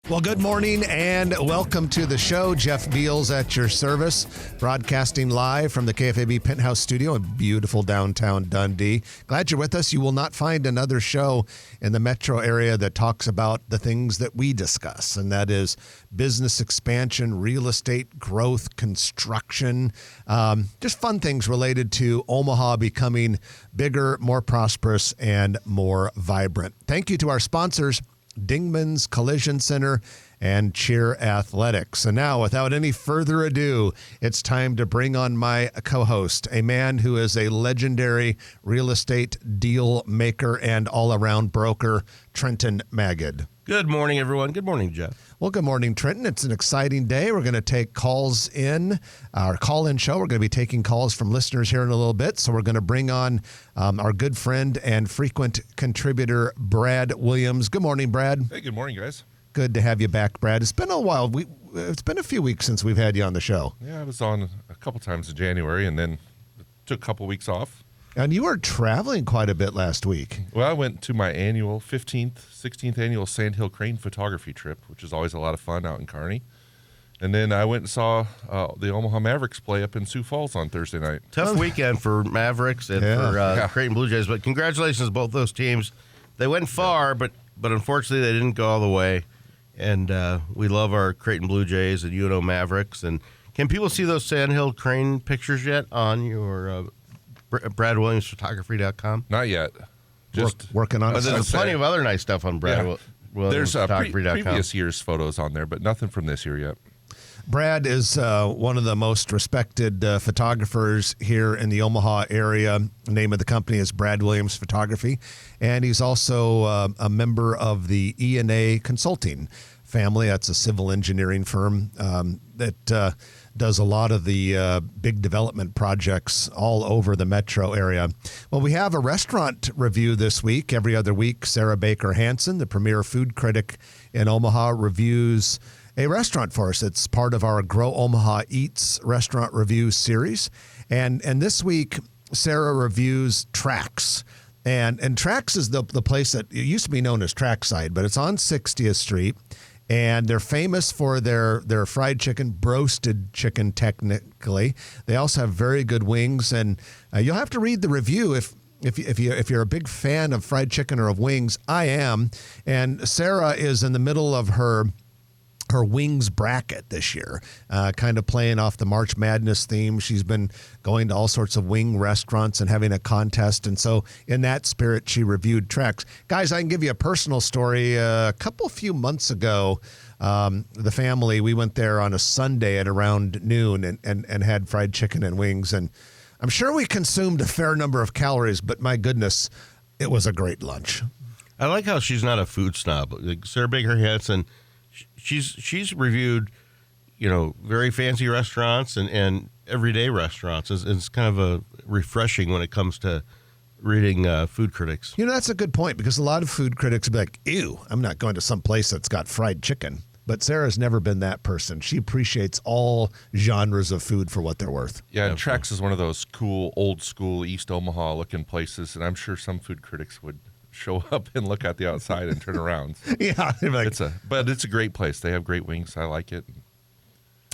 Well, good morning and welcome to the show. Jeff Beals at your service, broadcasting live from the KFAB Penthouse Studio in beautiful downtown Dundee. Glad you're with us. You will not find another show in the metro area that talks about the things that we discuss, and that is business expansion, real estate growth, construction, just fun things related to Omaha becoming bigger, more prosperous, and more vibrant. Thank you to our sponsors, Dingman's Collision Center and Cheer Athletics. And now, without any further ado, it's time to bring on my co-host, a man who is a legendary real estate deal maker and all-around broker, Trenton Magid. Good morning, everyone. Good morning, Jeff. Well, good morning, Trenton. It's an exciting day. We're going to take calls in our call-in show. We're going to be taking calls from listeners here in a little bit. So we're going to bring on our good friend and frequent contributor, Brad Williams. Good morning, Brad. Hey, good morning, guys. Good to have you back, Brad. It's been a while. It's been a few weeks since we've had you on the show. Yeah, I was on a couple times in January and then took a couple weeks off. And you were traveling quite a bit last week. Well, I went to my annual 16th annual Sandhill Crane photography trip, which is always a lot of fun out in Kearney. And then I went and saw the Omaha Mavericks play up in Sioux Falls on Thursday night. Tough weekend for Mavericks and for Creighton Blue Jays, but congratulations to both those teams. They went far, but unfortunately they didn't go all the way. And we love our Creighton Blue Jays and UNO Mavericks. And can people see those Sandhill Crane pictures yet on your BradWilliamsPhotography.com? Not yet. Just working on it. There's plenty of other nice stuff on There's BradWilliamsPhotography.com. previous year's photos on there, but nothing from this year yet. Brad is one of the most respected photographers here in the Omaha area. The name of the company is Brad Williams Photography, and he's also a member of the E&A Consulting family. That's a civil engineering firm that does a lot of the big development projects all over the metro area. Well, we have a restaurant review this week. Every other week, Sarah Baker Hansen, the premier food critic in Omaha, reviews a restaurant for us. It's part of our Grow Omaha Eats restaurant review series. And this week, Sarah reviews Trax. And Trax is the place that it used to be known as Trackside, but it's on 60th Street. And they're famous for their fried chicken, broasted chicken technically. They also have very good wings. And you'll have to read the review if you're a big fan of fried chicken or of wings. I am. And Sarah is in the middle of her wings bracket this year, kind of playing off the March Madness theme. She's been going to all sorts of wing restaurants and having a contest. And so in that spirit, she reviewed Trax. Guys, I can give you a personal story. A few months ago, the family, we went there on a Sunday at around noon and had fried chicken and wings. And I'm sure we consumed a fair number of calories, but my goodness, it was a great lunch. I like how she's not a food snob. Like Sarah Baker Hansen, she's reviewed, very fancy restaurants and everyday restaurants. It's kind of a refreshing when it comes to reading food critics. That's a good point, because a lot of food critics will be like, ew, I'm not going to some place that's got fried chicken. But Sarah's never been that person. She appreciates all genres of food for what they're worth. Yeah, and Trax is one of those cool, old school East Omaha looking places, and I'm sure some food critics would show up and look at the outside and turn around. Yeah. Like, but it's a great place. They have great wings. I like it.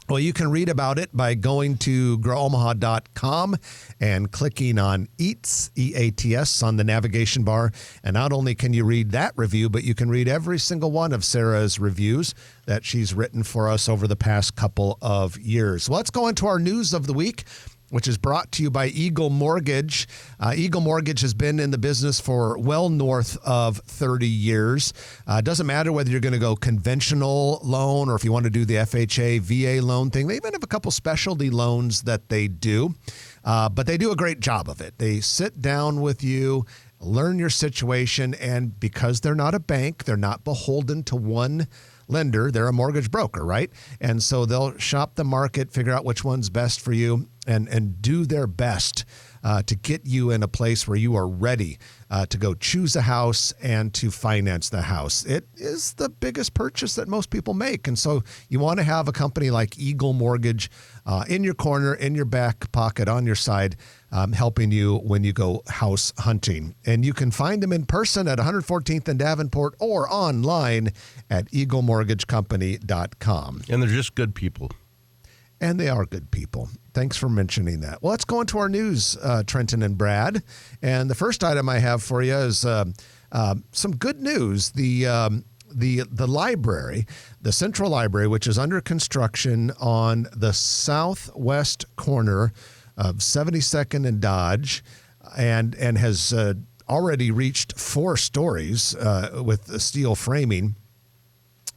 Well, you can read about it by going to growomaha.com and clicking on Eats, E-A-T-S, on the navigation bar. And not only can you read that review, but you can read every single one of Sarah's reviews that she's written for us over the past couple of years. Well, let's go into our news of the week, which is brought to you by Eagle Mortgage. Eagle Mortgage has been in the business for well north of 30 years. It doesn't matter whether you're going to go conventional loan or if you want to do the FHA, VA loan thing. They even have a couple specialty loans that they do, but they do a great job of it. They sit down with you, learn your situation, and because they're not a bank, they're not beholden to one lender. They're a mortgage broker, right? And so they'll shop the market, figure out which one's best for you, and do their best to get you in a place where you are ready to go choose a house and to finance the house. It is the biggest purchase that most people make. And so you want to have a company like Eagle Mortgage in your corner, in your back pocket, on your side, helping you when you go house hunting. And you can find them in person at 114th and Davenport or online at eaglemortgagecompany.com. And they're just good people. And they are good people. Thanks for mentioning that. Well, let's go into our news, Trenton and Brad. And the first item I have for you is some good news. The library, the Central Library, which is under construction on the southwest corner of 72nd and Dodge, and has already reached 4 stories with the steel framing,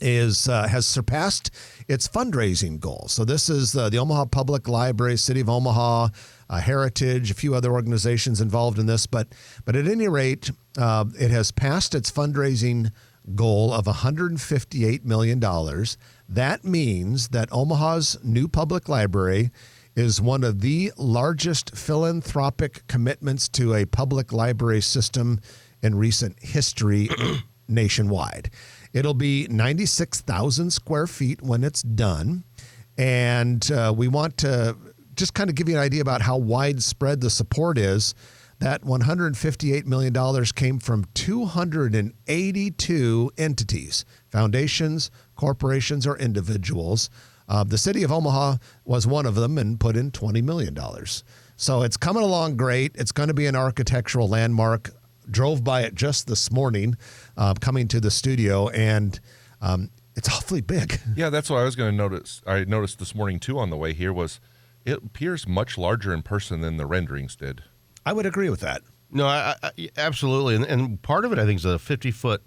has surpassed its fundraising goal. So this is the Omaha Public Library, City of Omaha, Heritage, a few other organizations involved in this. But at any rate, it has passed its fundraising goal of $158 million. That means that Omaha's new public library is one of the largest philanthropic commitments to a public library system in recent history nationwide. It'll be 96,000 square feet when it's done. And we want to just kind of give you an idea about how widespread the support is. That $158 million came from 282 entities, foundations, corporations, or individuals. The city of Omaha was one of them and put in $20 million. So it's coming along great. It's going to be an architectural landmark. Drove by it just this morning, coming to the studio, and it's awfully big. Yeah, that's what I was going to notice. I noticed this morning, too, on the way here, was it appears much larger in person than the renderings did. I would agree with that. No, I absolutely. And part of it, I think, is a 50-foot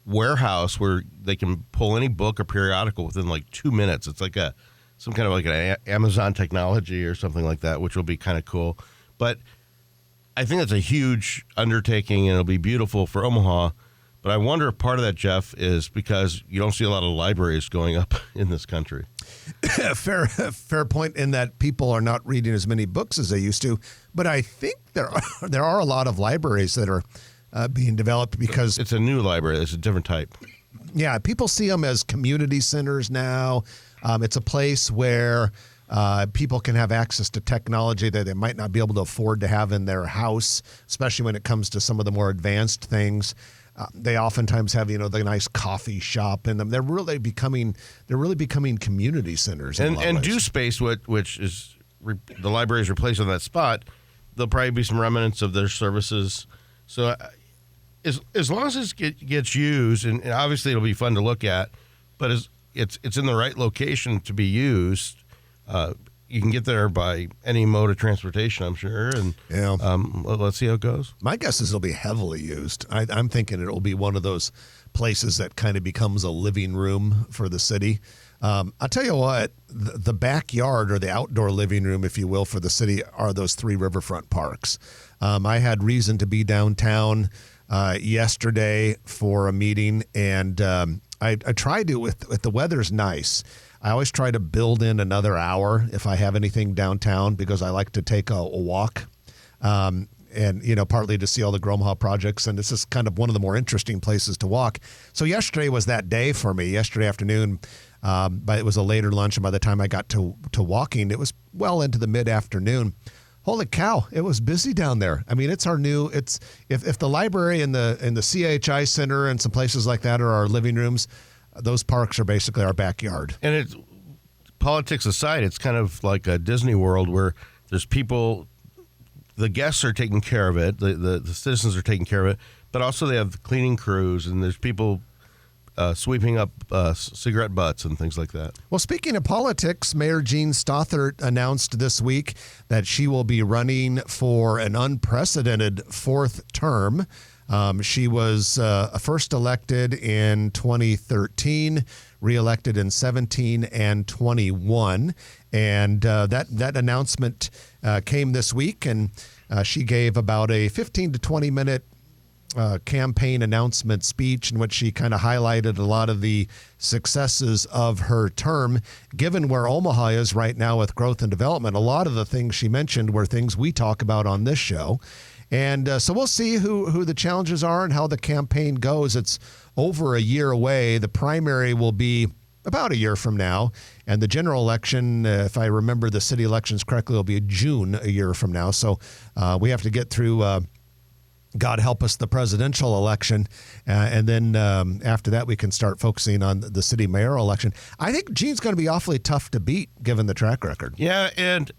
warehouse where they can pull any book or periodical within like 2 minutes. It's like some kind of like an Amazon technology or something like that, which will be kind of cool. But I think that's a huge undertaking, and it'll be beautiful for Omaha. But I wonder if part of that, Jeff, is because you don't see a lot of libraries going up in this country. Fair point in that people are not reading as many books as they used to. But I think there are a lot of libraries that are being developed because it's a new library. It's a different type. Yeah, people see them as community centers now. It's a place where people can have access to technology that they might not be able to afford to have in their house, especially when it comes to some of the more advanced things. They oftentimes have, the nice coffee shop in them. They're really becoming community centers. And Due Space, which is the library's replaced on that spot, there'll probably be some remnants of their services. So as long as it gets used, and obviously it'll be fun to look at, but it's in the right location to be used. You can get there by any mode of transportation, I'm sure. And let's see how it goes. My guess is it'll be heavily used. I'm thinking it'll be one of those places that kind of becomes a living room for the city. I'll tell you what, the backyard or the outdoor living room, if you will, for the city are those 3 riverfront parks. I had reason to be downtown yesterday for a meeting, and I tried to, with the weather's nice, I always try to build in another hour if I have anything downtown because I like to take a walk, and partly to see all the Omaha projects, and this is kind of one of the more interesting places to walk. So yesterday was that day for me. Yesterday afternoon, but it was a later lunch, and by the time I got to walking, it was well into the mid-afternoon. Holy cow, it was busy down there. I mean, it's if the library and the CHI Center and some places like that are our living rooms, those parks are basically our backyard. And it's politics aside, it's kind of like a Disney World where there's people, the guests are taking care of it, the citizens are taking care of it, but also they have cleaning crews and there's people sweeping up cigarette butts and things like that. Well, speaking of politics, Mayor Jean Stothert announced this week that she will be running for an unprecedented 4th term. She was first elected in 2013, reelected in 17 and 21. And that announcement came this week, and she gave about a 15 to 20 minute campaign announcement speech in which she kind of highlighted a lot of the successes of her term. Given where Omaha is right now with growth and development, a lot of the things she mentioned were things we talk about on this show. And so we'll see who the challenges are and how the campaign goes. It's over a year away. The primary will be about a year from now. And the general election, if I remember the city elections correctly, will be June a year from now. So we have to get through God help us, the presidential election. And then after that, we can start focusing on the city mayoral election. I think Jean's going to be awfully tough to beat given the track record. Yeah, and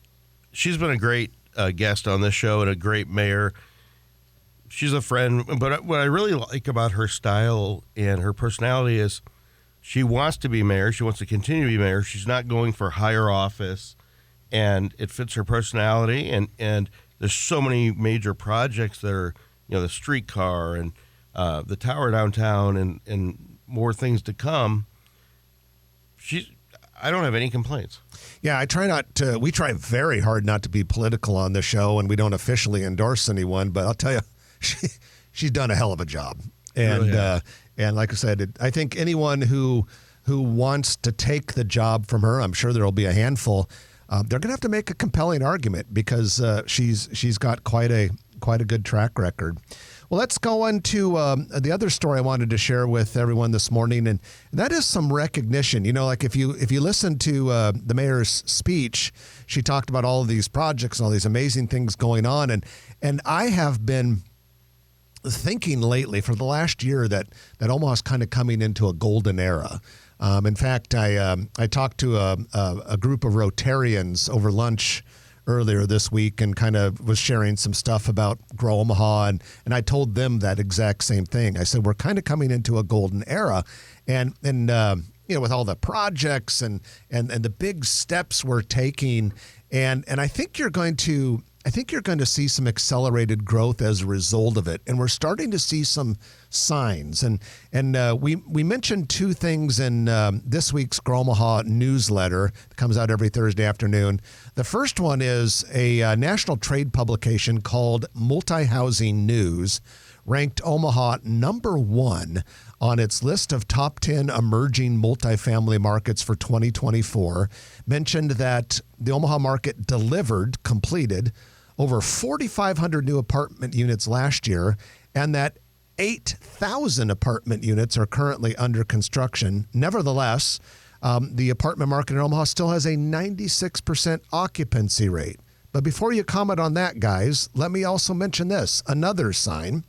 she's been a great guest on this show and a great mayor. She's a friend. But what I really like about her style and her personality is she wants to be mayor. She wants to continue to be mayor. She's not going for higher office, and it fits her personality. And there's so many major projects that are, the streetcar and the tower downtown and more things to come. I don't have any complaints. Yeah, we try very hard not to be political on the show, and we don't officially endorse anyone, but I'll tell you, she's done a hell of a job. And really, and like I said, I think anyone who wants to take the job from her, I'm sure there'll be a handful, they're going to have to make a compelling argument because she's got quite a good track record. Well, let's go into the other story I wanted to share with everyone this morning, and that is some recognition. Like if you listen to the mayor's speech, she talked about all of these projects and all these amazing things going on, and I have been thinking lately for the last year that Omaha's kind of coming into a golden era. In fact, I talked to a group of Rotarians over lunch earlier this week and kind of was sharing some stuff about Grow Omaha, and I told them that exact same thing. I said, we're kind of coming into a golden era, and with all the projects and the big steps we're taking, and I think you're going to see some accelerated growth as a result of it. And we're starting to see some signs. And we mentioned two things in this week's Grow Omaha newsletter that comes out every Thursday afternoon. The first one is a national trade publication called Multi-Housing News, ranked Omaha number 1 on its list of top 10 emerging multifamily markets for 2024, mentioned that the Omaha market completed over 4,500 new apartment units last year, and that 8,000 apartment units are currently under construction. Nevertheless, the apartment market in Omaha still has a 96% occupancy rate. But before you comment on that, guys, let me also mention this. Another sign.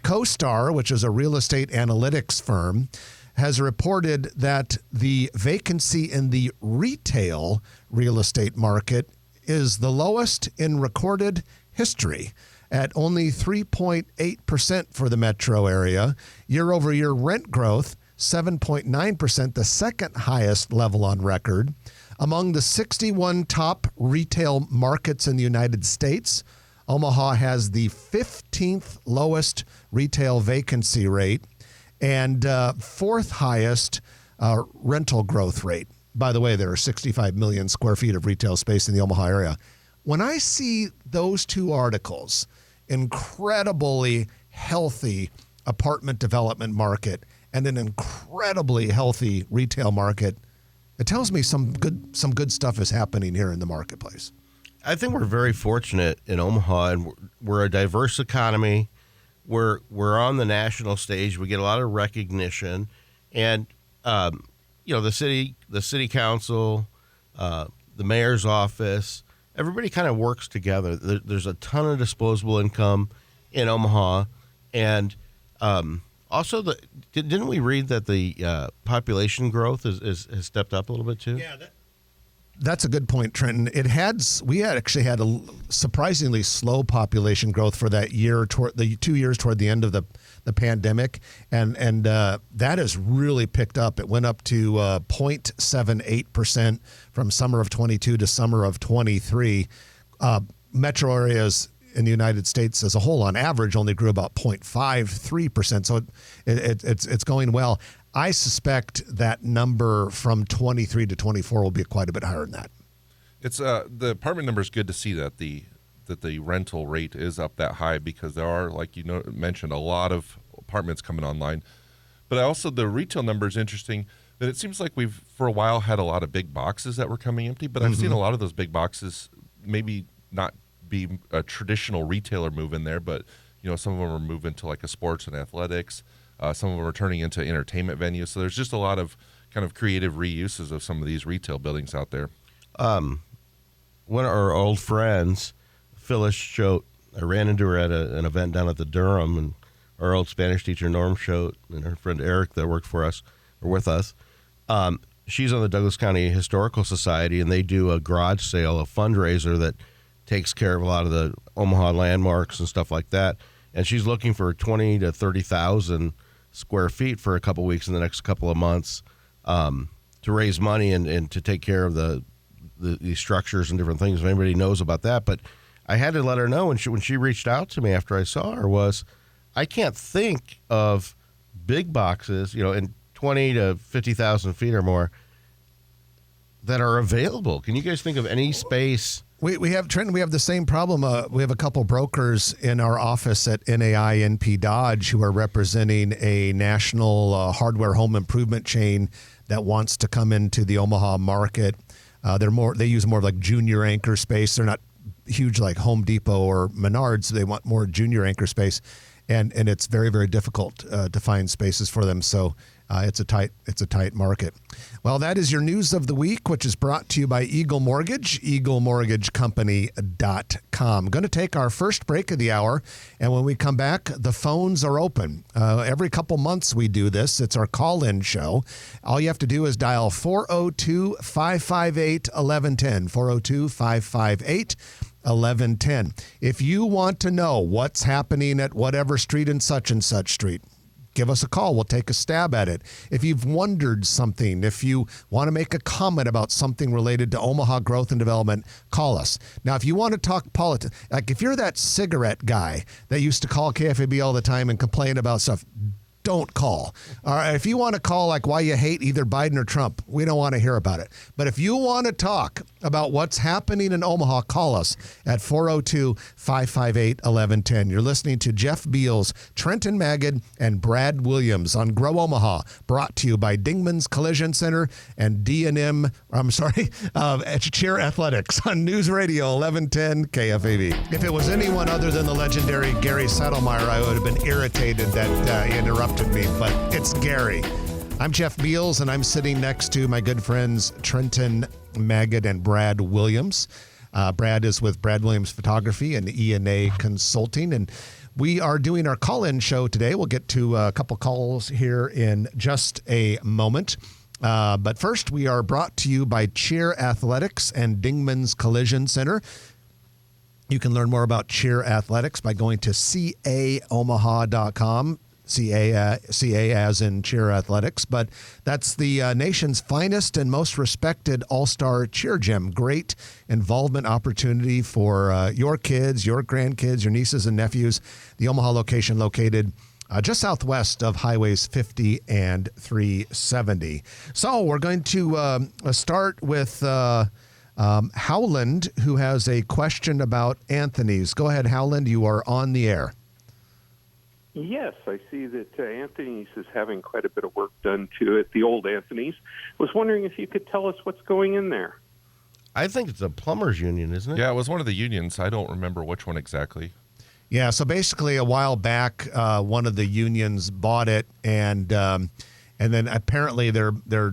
CoStar, which is a real estate analytics firm, has reported that the vacancy in the retail real estate market is the lowest in recorded history at only 3.8% for the metro area. Year-over-year rent growth, 7.9%, the second highest level on record. Among the 61 top retail markets in the United States, Omaha has the 15th lowest retail vacancy rate and fourth highest rental growth rate. By the way, there are 65 million square feet of retail space in the Omaha area. When I see those two articles, incredibly healthy apartment development market and an incredibly healthy retail market, it tells me some good stuff is happening here in the marketplace. I think we're very fortunate in Omaha, and we're a diverse economy. We're on the national stage. We get a lot of recognition, and the city council, the mayor's office, everybody kind of works together. There's a ton of disposable income in Omaha, and also didn't we read that the population growth has stepped up a little bit too? Yeah. That's a good point, Trenton. We actually had a surprisingly slow population growth for that year, the 2 years toward the end of the pandemic, and that has really picked up. It went up to 0.78% from summer of 22 to summer of 23. Metro areas in the United States as a whole, on average, only grew about 0.53%. So it's going well. I suspect that number from 23 to 24 will be quite a bit higher than that. It's the apartment number is good to see that the that the rental rate is up that high, because there are, like mentioned, a lot of apartments coming online. But also the retail number is interesting, that it seems like we've for a while had a lot of big boxes that were coming empty, but I've seen a lot of those big boxes maybe not be a traditional retailer move in there, but some of them are moving to like a sports and athletics. Some of them are turning into entertainment venues. So there's just a lot of kind of creative reuses of some of these retail buildings out there. One of our old friends, Phyllis Choate, I ran into her at an event down at the Durham, and our old Spanish teacher, Norm Choate, and her friend Eric that worked for us, or with us, she's on the Douglas County Historical Society, and they do a garage sale, a fundraiser that takes care of a lot of the Omaha landmarks and stuff like that. And she's looking for 20 to 30,000 square feet for a couple weeks in the next couple of months to raise money and to take care of the structures and different things. If anybody knows about that, but I had to let her know when she reached out to me after I saw her was, I can't think of big boxes, in 20 to 50,000 feet or more that are available. Can you guys think of any space? We have, Trenton, we have the same problem. We have a couple brokers in our office at NAI NP Dodge who are representing a national hardware home improvement chain that wants to come into the Omaha market. They use more like junior anchor space. They're not huge like Home Depot or Menards. They want more junior anchor space, and it's very, very difficult to find spaces for them. So it's a tight market. Well, that is your news of the week, which is brought to you by Eagle Mortgage, eaglemortgagecompany.com. Going to take our first break of the hour, and when we come back, the phones are open. Every couple months we do this. It's our call-in show. All you have to do is dial 402-558-1110, 402-558-1110. If you want to know what's happening at whatever street and such street, give us a call. We'll take a stab at it. If you've wondered something, if you want to make a comment about something related to Omaha growth and development, call us. Now, if you want to talk politics, like if you're that cigarette guy that used to call KFAB all the time and complain about stuff, don't call. All right, if you want to call like why you hate either Biden or Trump, we don't want to hear about it. But if you want to talk about what's happening in Omaha, call us at 402-558-1110. You're listening to Jeff Beals, Trenton Magid, and Brad Williams on Grow Omaha, brought to you by Dingman's Collision Center and Cheer Athletics on News Radio 1110 KFAB. If it was anyone other than the legendary Gary Settlemeyer, I would have been irritated that he interrupted me, but it's Gary. I'm Jeff Beals, and I'm sitting next to my good friends Trenton Magid and Brad Williams. Brad is with Brad Williams Photography and E&A Consulting, and we are doing our call-in show today. We'll get to a couple calls here in just a moment. But first, we are brought to you by Cheer Athletics and Dingman's Collision Center. You can learn more about Cheer Athletics by going to caomaha.com. CA as in Cheer Athletics, but that's the nation's finest and most respected all-star cheer gym. Great involvement opportunity for your kids, your grandkids, your nieces and nephews. The Omaha location located just southwest of Highways 50 and 370. So we're going to start with Howland, who has a question about Anthony's. Go ahead, Howland. You are on the air. Yes, I see that Anthony's is having quite a bit of work done to it, the old Anthony's. I was wondering if you could tell us what's going in there. I think it's a plumbers union, isn't it? Yeah, it was one of the unions. I don't remember which one exactly. Yeah, so basically a while back, one of the unions bought it, and then apparently they're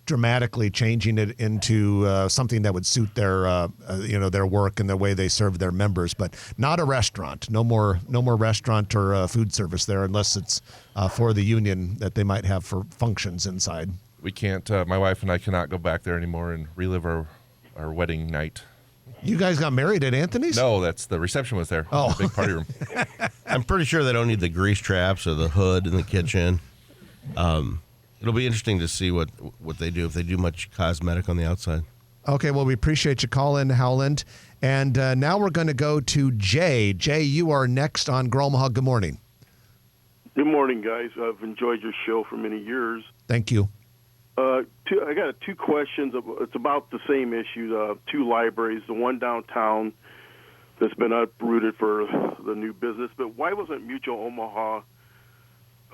dramatically changing it into something that would suit their their work and the way they serve their members, but not a restaurant. No more restaurant or food service there unless it's for the union that they might have for functions inside. We can't. My wife and I cannot go back there anymore and relive our wedding night. You guys got married at Anthony's? No, that's the reception was there. Oh, the big party room. I'm pretty sure they don't need the grease traps or the hood in the kitchen. It'll be interesting to see what they do, if they do much cosmetic on the outside. Okay, well, we appreciate you calling, Howland. And now we're going to go to Jay. Jay, you are next on Grow Omaha. Good morning. Good morning, guys. I've enjoyed your show for many years. Thank you. I got two questions. It's about the same issue. Two libraries, the one downtown that's been uprooted for the new business. But why wasn't Mutual Omaha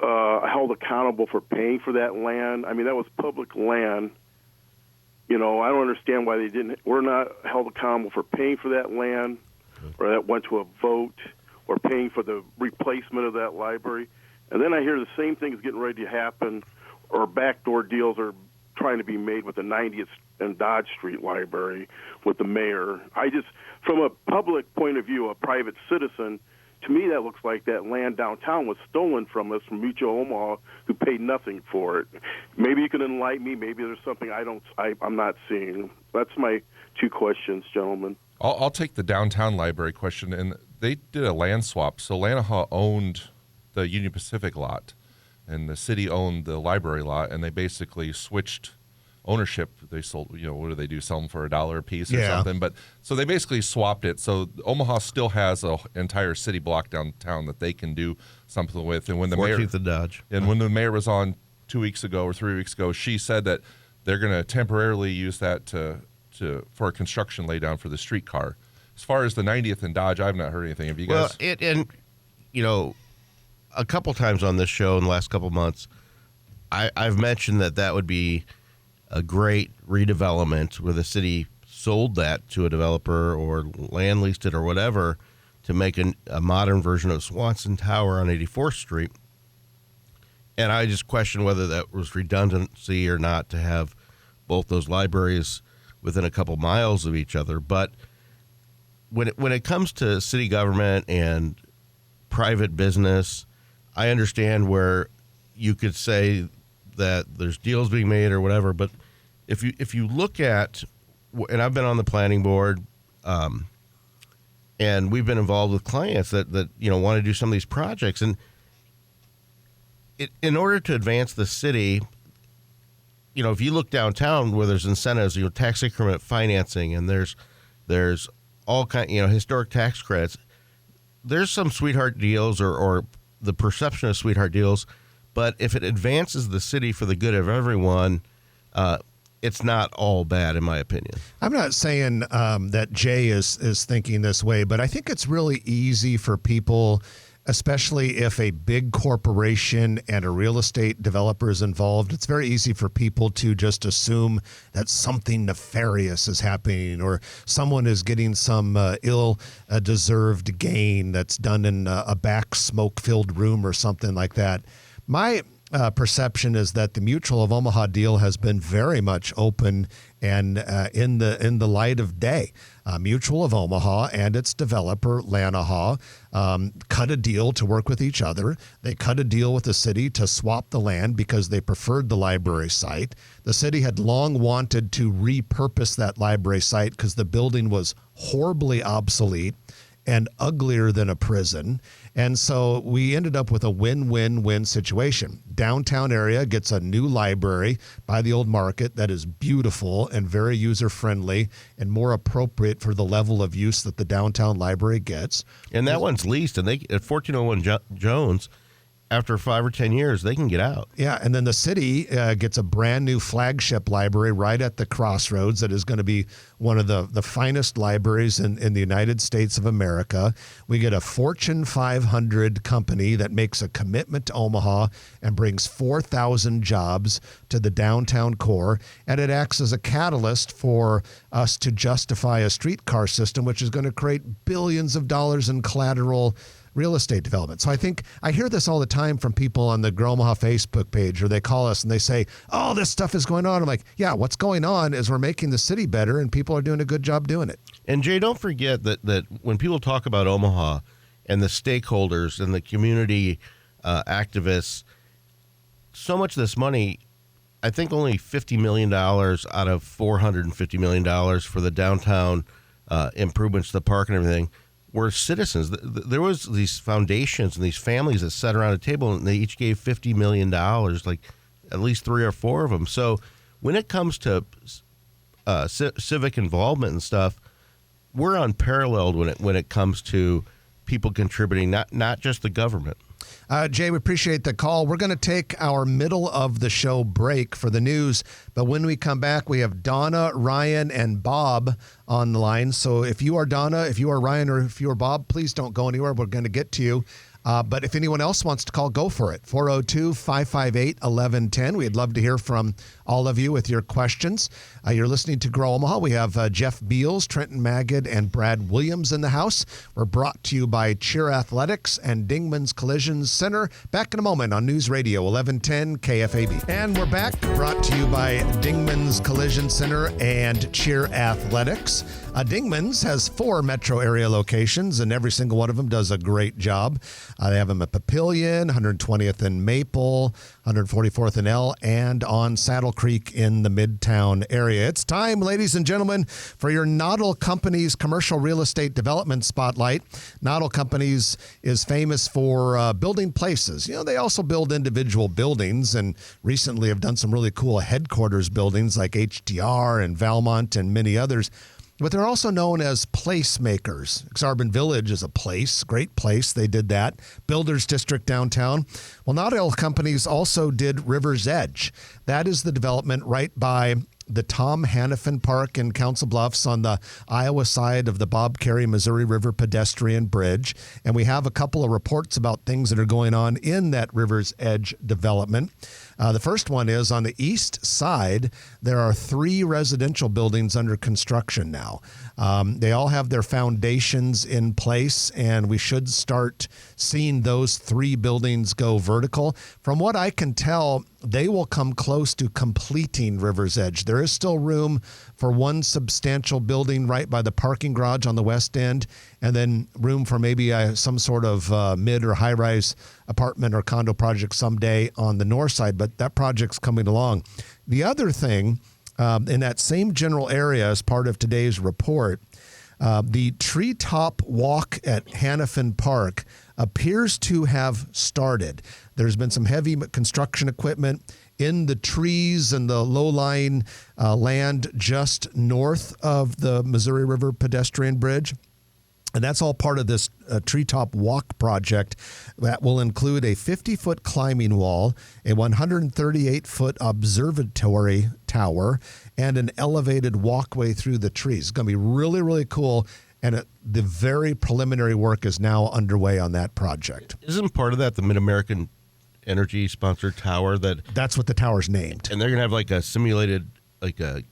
held accountable for paying for that land? I mean, that was public land. I don't understand why we're not held accountable for paying for that land, or that went to a vote, or paying for the replacement of that library. And then I hear the same thing is getting ready to happen, or backdoor deals are trying to be made with the 90th and Dodge Street Library with the mayor. From a public point of view, a private citizen, to me that looks like that land downtown was stolen from us from Mutual Omaha, who paid nothing for it. Maybe you can enlighten me. Maybe there's something I'm not seeing. That's my two questions, gentlemen. I'll take the downtown library question. And they did a land swap. So Lanahaw owned the Union Pacific lot, and the city owned the library lot, and they basically switched ownership. They sold, what do they do? Sell them for $1 a piece or something. But so they basically swapped it. So Omaha still has an entire city block downtown that they can do something with. And when the 14th and Dodge. And when the mayor was on 2 weeks ago or 3 weeks ago, she said that they're going to temporarily use that for a construction laydown for the streetcar. As far as the 90th and Dodge, I've not heard anything. Have you guys? Well, a couple times on this show in the last couple months, I've mentioned that would be a great redevelopment where the city sold that to a developer or land leased it or whatever to make a modern version of Swanson Tower on 84th Street. And I just question whether that was redundancy or not to have both those libraries within a couple miles of each other. But when it comes to city government and private business, I understand where you could say that there's deals being made or whatever, but if you look at, and I've been on the planning board, and we've been involved with clients that want to do some of these projects, and in order to advance the city, if you look downtown where there's incentives, tax increment financing, and there's all kind, historic tax credits, there's some sweetheart deals or the perception of sweetheart deals. But if it advances the city for the good of everyone, it's not all bad, in my opinion. I'm not saying that Jay is thinking this way, but I think it's really easy for people, especially if a big corporation and a real estate developer is involved. It's very easy for people to just assume that something nefarious is happening or someone is getting some ill-deserved gain that's done in a back smoke-filled room or something like that. My perception is that the Mutual of Omaha deal has been very much open and in the light of day. Mutual of Omaha and its developer, Lanahaw, cut a deal to work with each other. They cut a deal with the city to swap the land because they preferred the library site. The city had long wanted to repurpose that library site because the building was horribly obsolete and uglier than a prison. And so we ended up with a win-win-win situation. Downtown area gets a new library by the old market that is beautiful and very user-friendly and more appropriate for the level of use that the downtown library gets. And that one's leased, and they at 1401 Jones, after 5 or 10 years, they can get out. Yeah, and then the city gets a brand new flagship library right at the crossroads that is going to be one of the finest libraries in the United States of America. We get a Fortune 500 company that makes a commitment to Omaha and brings 4,000 jobs to the downtown core, and it acts as a catalyst for us to justify a streetcar system, which is going to create billions of dollars in collateral real estate development. So I think I hear this all the time from people on the Grow Omaha Facebook page, or they call us and they say, oh, this stuff is going on. I'm like, yeah, what's going on is we're making the city better and people are doing a good job doing it. And Jay, don't forget that when people talk about Omaha and the stakeholders and the community activists, so much of this money, I think only $50 million out of $450 million for the downtown improvements to the park and everything, were citizens. There was these foundations and these families that sat around a table and they each gave $50 million, like at least 3 or 4 of them. So when it comes to civic involvement and stuff, we're unparalleled when it comes to people contributing, not just the government. Jay, we appreciate the call. We're going to take our middle of the show break for the news, but when we come back, we have Donna, Ryan, and Bob on the line. So if you are Donna, if you are Ryan, or if you are Bob, please don't go anywhere. We're going to get to you. But if anyone else wants to call, go for it. 402-558-1110. We'd love to hear from all of you with your questions. You're listening to Grow Omaha. We have Jeff Beals, Trenton Magid, and Brad Williams in the house. We're brought to you by Cheer Athletics and Dingman's Collision Center. Back in a moment on News Radio 1110 KFAB. And we're back, brought to you by Dingman's Collision Center and Cheer Athletics. Dingman's has 4 metro area locations, and every single one of them does a great job. They have them at Papillion, 120th and Maple, 144th and L, and on Saddle Creek in the Midtown area. It's time, ladies and gentlemen, for your Noddle Companies Commercial Real Estate Development Spotlight. Noddle Companies is famous for building places. You know, they also build individual buildings, and recently have done some really cool headquarters buildings like HDR and Valmont and many others. But they're also known as placemakers. Exarban Village is a place, great place. They did that. Builders District downtown. Well, Noddle Companies also did River's Edge. That is the development right by the Tom Hannafin Park in Council Bluffs on the Iowa side of the Bob Carey Missouri River pedestrian bridge. And we have a couple of reports about things that are going on in that River's Edge development. The first one is on the east side, there are 3 residential buildings under construction now. They all have their foundations in place, and we should start seeing those 3 buildings go vertical. From what I can tell, they will come close to completing River's Edge. There is still room for one substantial building right by the parking garage on the west end, and then room for maybe some sort of mid or high-rise apartment or condo project someday on the north side, but that project's coming along. The other thing, in that same general area as part of today's report, the treetop walk at Hannafin Park appears to have started. There's been some heavy construction equipment in the trees and the low-lying land just north of the Missouri River pedestrian bridge. And that's all part of this treetop walk project that will include a 50-foot climbing wall, a 138-foot observatory tower, and an elevated walkway through the trees. It's going to be really, really cool. And the very preliminary work is now underway on that project. Isn't part of that the Mid-American Energy sponsored tower? That's what the tower's named. And they're going to have like a simulated, like a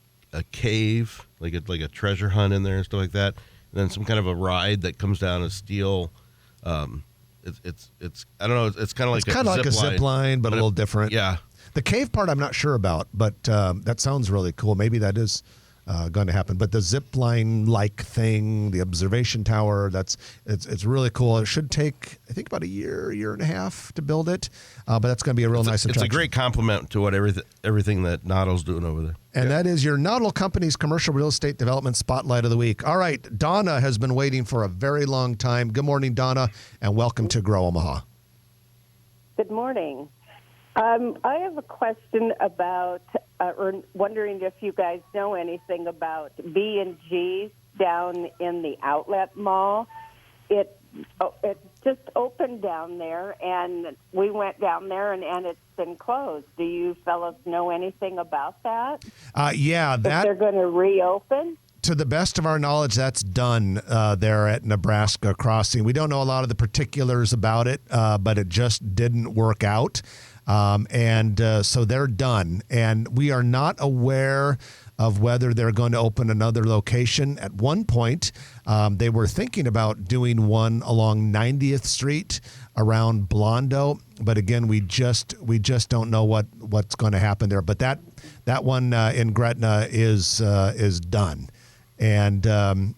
cave, like a treasure hunt in there and stuff like that. And then some kind of a ride that comes down a steel. It's I don't know. It's kind of like a zip line, but a little different. Yeah. The cave part I'm not sure about, but that sounds really cool. Maybe that is going to happen. But the zip line like thing, the observation tower, it's really cool. It should take, I think, about a year and a half to build it. But that's going to be a real nice attraction. It's a great compliment to what everything that Noddle's doing over there. And that is your Noddle Company's Commercial Real Estate Development Spotlight of the Week. All right, Donna has been waiting for a very long time. Good morning, Donna, and welcome to Grow Omaha. Good morning. I have a question about, or wondering if you guys know anything about B&G down in the outlet mall. It just opened down there, and we went down there, and it's been closed. Do you fellows know anything about that? Yeah, if they're going to reopen? To the best of our knowledge, that's done there at Nebraska Crossing. We don't know a lot of the particulars about it, but it just didn't work out. So they're done. And we are not aware of whether they're going to open another location. At one point, they were thinking about doing one along 90th Street around Blondo. But again, we just don't know what's going to happen there. But that one in Gretna is done. And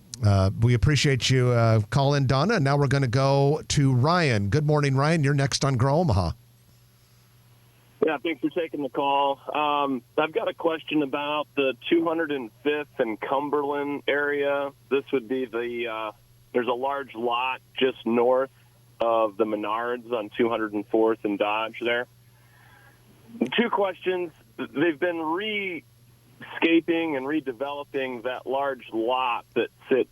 we appreciate you calling, Donna. And now we're going to go to Ryan. Good morning, Ryan. You're next on Grow Omaha. Yeah, thanks for taking the call. I've got a question about the 205th and Cumberland area. This would be there's a large lot just north of the Menards on 204th and Dodge there. 2 questions. They've been rescaping and redeveloping that large lot that sits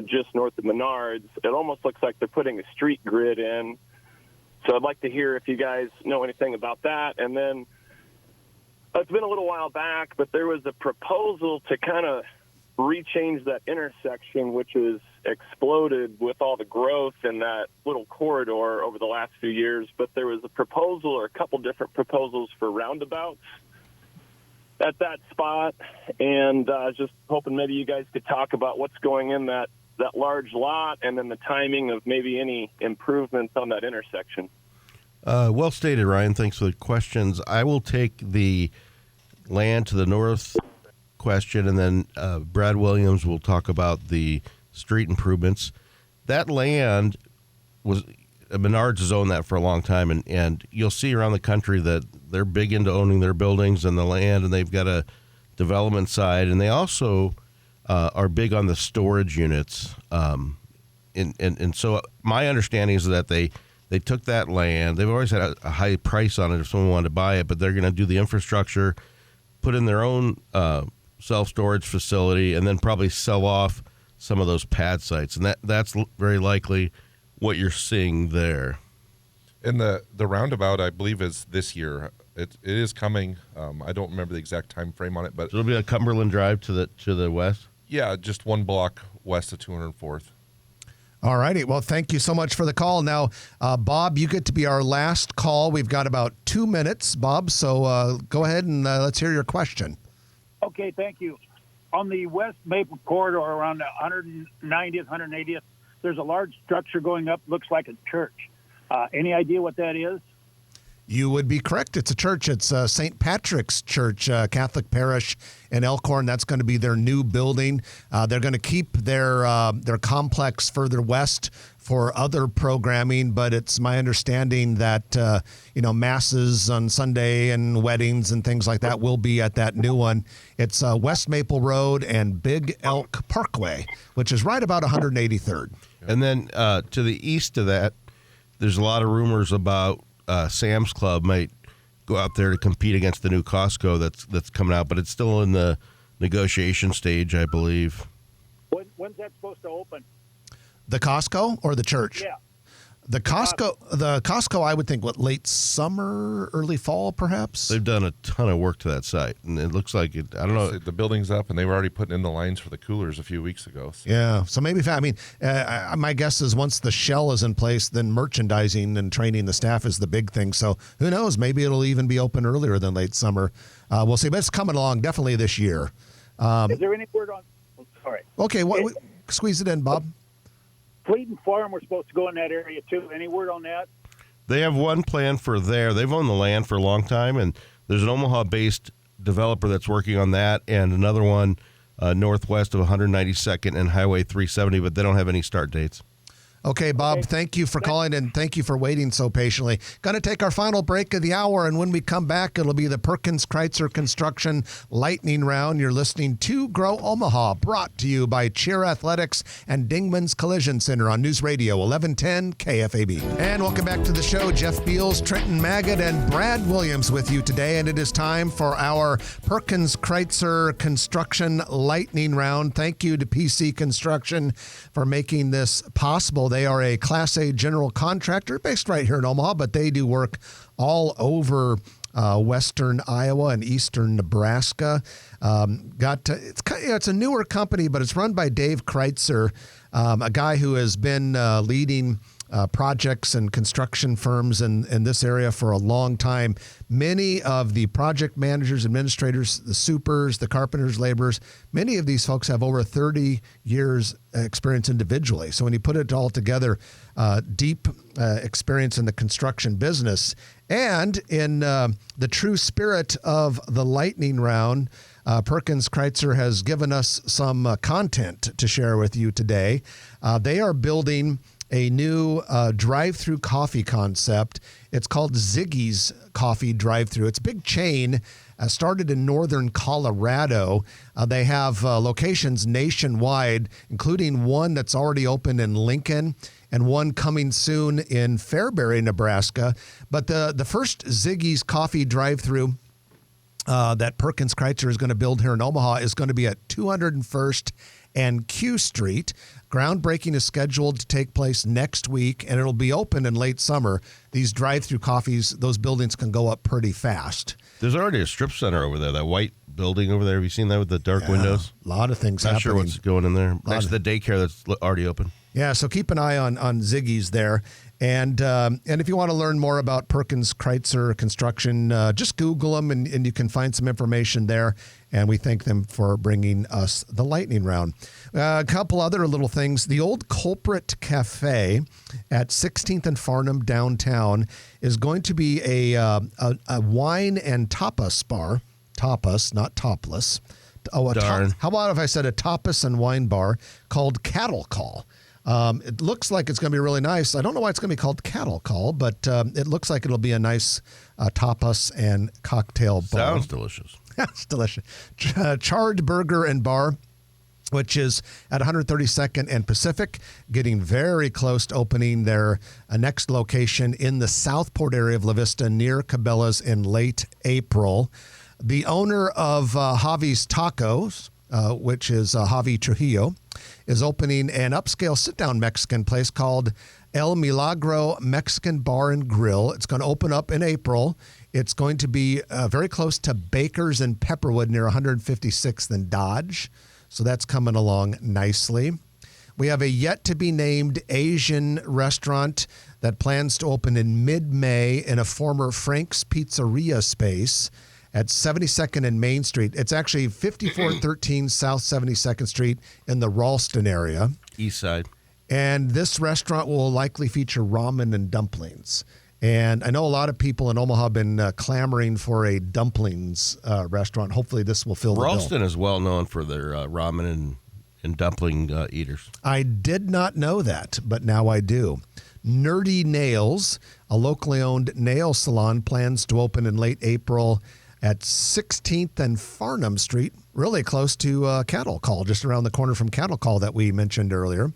just north of Menards. It almost looks like they're putting a street grid in So I'd like to hear if you guys know anything about that. And then it's been a little while back, but there was a proposal to kind of rechange that intersection, which has exploded with all the growth in that little corridor over the last few years. But there was a proposal or a couple different proposals for roundabouts at that spot. And just hoping maybe you guys could talk about what's going in that large lot and then the timing of maybe any improvements on that intersection. Well stated, Ryan. Thanks for the questions. I will take the land to the north question, and then Brad Williams will talk about the street improvements. That land was Menards has owned that for a long time, and you'll see around the country that they're big into owning their buildings and the land, and they've got a development side, and they also are big on the storage units. And so my understanding is that they took that land. They've always had a high price on it if someone wanted to buy it, but they're going to do the infrastructure, put in their own self-storage facility, and then probably sell off some of those pad sites. And that's very likely what you're seeing there. And the roundabout, I believe, is this year. It is coming. I don't remember the exact time frame on it, but So it'll be a Cumberland Drive to the west. yeah, just one block west of 204th. All righty. Well, thank you so much for the call. Now, Bob, you get to be our last call. We've got about 2 minutes, Bob. So go ahead and let's hear your question. Okay, thank you. On the West Maple corridor around 190th, 180th, there's a large structure going up, looks like a church. Any idea what that is? You would be correct. It's a church. It's St. Patrick's Church, Catholic parish in Elkhorn. That's going to be their new building. They're going to keep their complex further west for other programming, but it's my understanding that masses on Sunday and weddings and things like that will be at that new one. It's West Maple Road and Big Elk Parkway, which is right about 183rd. And then to the east of that, there's a lot of rumors about Sam's Club might go out there to compete against the new Costco that's coming out, but it's still in the negotiation stage, I believe. When's that supposed to open? The Costco or the church? Yeah. The Costco, I would think, late summer, early fall, perhaps? They've done a ton of work to that site, and it looks like it. I don't know. The building's up, and they were already putting in the lines for the coolers a few weeks ago. So. Yeah. So maybe, my guess is once the shell is in place, then merchandising and training the staff is the big thing. So who knows? Maybe it'll even be open earlier than late summer. We'll see. But it's coming along definitely this year. Is there any word on? Sorry. Okay. Squeeze it in, Bob. Fleet and Farm were supposed to go in that area too. Any word on that? They have one plan for there. They've owned the land for a long time, and there's an Omaha-based developer that's working on that, and another one northwest of 192nd and Highway 370, but they don't have any start dates. Okay, Bob, thank you for calling and thank you for waiting so patiently. Going to take our final break of the hour, and when we come back, it'll be the Perkins Kreitzer Construction Lightning Round. You're listening to Grow Omaha, brought to you by Cheer Athletics and Dingman's Collision Center on News Radio 1110 KFAB. And welcome back to the show. Jeff Beals, Trenton Maggot, and Brad Williams with you today, and it is time for our Perkins Kreitzer Construction Lightning Round. Thank you to PC Construction for making this possible. They are a Class A general contractor based right here in Omaha, but they do work all over western Iowa and eastern Nebraska. It's a newer company, but it's run by Dave Kreitzer, a guy who has been leading projects and construction firms in this area for a long time. Many of the project managers, administrators, the supers, the carpenters, laborers, many of these folks have over 30 years experience individually. So when you put it all together, deep experience in the construction business. And in the true spirit of the lightning round, Perkins Kreitzer has given us some content to share with you today. They are building a new drive-through coffee concept. It's called Ziggy's Coffee Drive-Through. It's a big chain, started in northern Colorado. They have locations nationwide, including one that's already open in Lincoln and one coming soon in Fairbury, Nebraska. But the first Ziggy's Coffee Drive-Through that Perkins Kreitzer is going to build here in Omaha is going to be at 201st and Q Street. Groundbreaking is scheduled to take place next week, and it'll be open in late summer. These drive-through coffees, those buildings can go up pretty fast. There's already a strip center over there, that white building over there. Have you seen that with the dark windows? A lot of things Not happening. sure what's going in there. Next to the daycare that's already open. Yeah, so keep an eye on Ziggy's there. And if you want to learn more about Perkins Kreitzer Construction, just Google them and you can find some information there. And we thank them for bringing us the lightning round. A couple other little things. The Old Culprit Cafe at 16th and Farnham downtown is going to be a wine and tapas bar. Tapas, not topless. Oh, Darn. How about if I said a tapas and wine bar called Cattle Call? It looks like it's going to be really nice. I don't know why it's going to be called Cattle Call, but it looks like it'll be a nice tapas and cocktail bar. Sounds delicious. It's delicious. Charred Burger and Bar, which is at 132nd and Pacific, getting very close to opening their next location in the Southport area of La Vista near Cabela's in late April. The owner of Javi's Tacos, which is Javi Trujillo, is opening an upscale sit-down Mexican place called El Milagro Mexican Bar and Grill. It's going to open up in April. It's going to be very close to Baker's in Pepperwood near 156th and Dodge. So that's coming along nicely. We have a yet-to-be-named Asian restaurant that plans to open in mid-May in a former Frank's Pizzeria space at 72nd and Main Street. It's actually 5413 South 72nd Street in the Ralston area. East side. And this restaurant will likely feature ramen and dumplings. And I know a lot of people in Omaha have been clamoring for a dumplings restaurant. Hopefully this will fill the bill. Ralston is well known for their ramen and dumpling eaters. I did not know that, but now I do. Nerdy Nails, a locally owned nail salon, plans to open in late April at 16th and Farnham Street, really close to Cattle Call, just around the corner from Cattle Call that we mentioned earlier.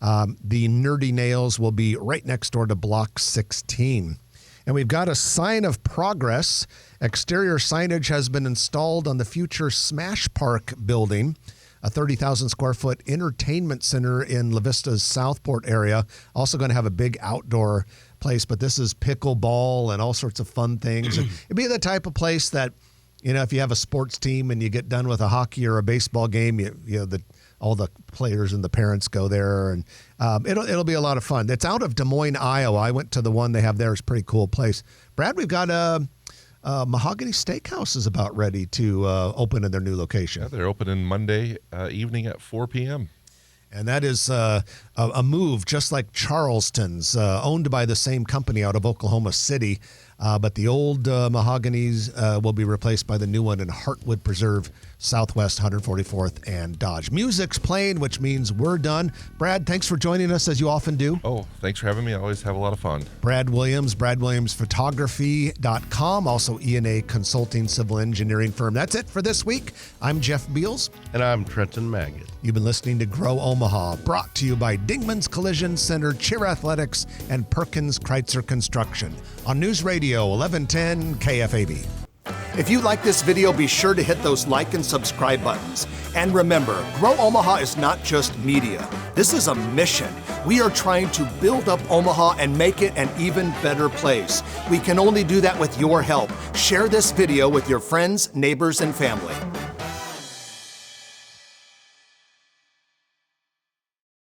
The Nerdy Nails will be right next door to Block 16. And we've got a sign of progress. Exterior signage has been installed on the future Smash Park building, a 30,000 square foot entertainment center in La Vista's Southport area. Also going to have a big outdoor place, but this is pickleball and all sorts of fun things. It'd be the type of place that, you know, if you have a sports team and you get done with a hockey or a baseball game, all the players and the parents go there, and it'll be a lot of fun. It's out of Des Moines, Iowa. I went to the one they have there. It's a pretty cool place. Brad, we've got Mahogany Steakhouse is about ready to open in their new location. Yeah, they're opening Monday evening at 4 p.m. And that is a move just like Charleston's, owned by the same company out of Oklahoma City. But the old Mahogany's will be replaced by the new one in Heartwood Preserve, Southwest 144th and Dodge. Music's playing, which means we're done. Brad, thanks for joining us as you often do. Oh, thanks for having me. I always have a lot of fun. Brad Williams, BradWilliamsPhotography.com, also E&A Consulting Civil Engineering Firm. That's it for this week. I'm Jeff Beals. And I'm Trenton Maggot. You've been listening to Grow Omaha, brought to you by Dingman's Collision Center, Cheer Athletics, and Perkins Kreitzer Construction on News Radio 1110 KFAB. If you like this video, be sure to hit those like and subscribe buttons. And remember, Grow Omaha is not just media. This is a mission. We are trying to build up Omaha and make it an even better place. We can only do that with your help. Share this video with your friends, neighbors, and family.